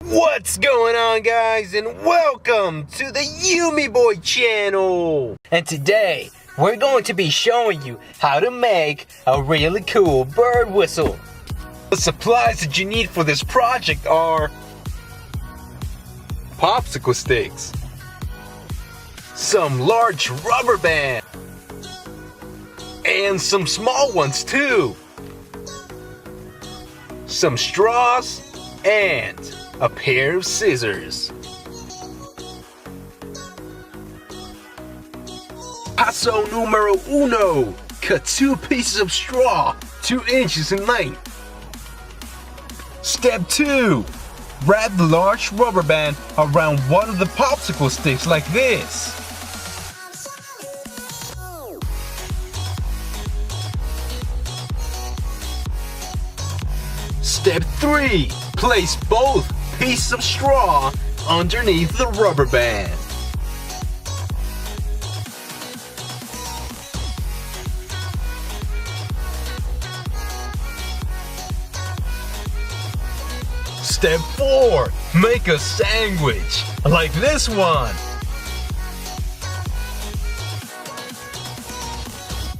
What's going on, guys, and welcome to the Yumi Boy channel. And today we're going to be showing you how to make a really cool bird whistle. The supplies that you need for this project are popsicle sticks, some large rubber band, and some small ones too, some straws, and a pair of scissors. Paso numero uno. Cut 2 pieces of straw 2 inches in length. Step 2. Wrap the large rubber band around one of the popsicle sticks like this. Step 3. Place both pieces of straw underneath the rubber band. Step 4. Make a sandwich like this one.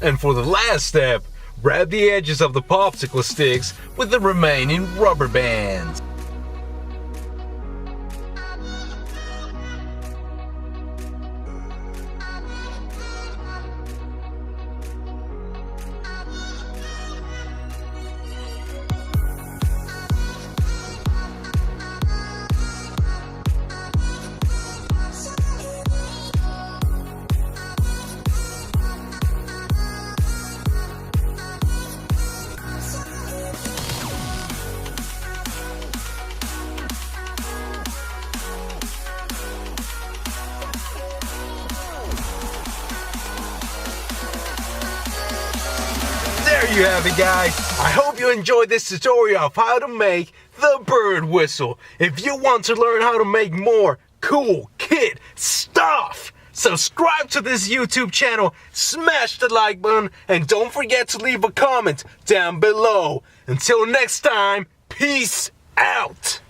And for the last step, wrap the edges of the popsicle sticks with the remaining rubber bands. There you have it, guys. I hope you enjoyed this tutorial of how to make the bird whistle. If you want to learn how to make more cool kid stuff, subscribe to this YouTube channel, smash the like button, and don't forget to leave a comment down below. Until next time, peace out.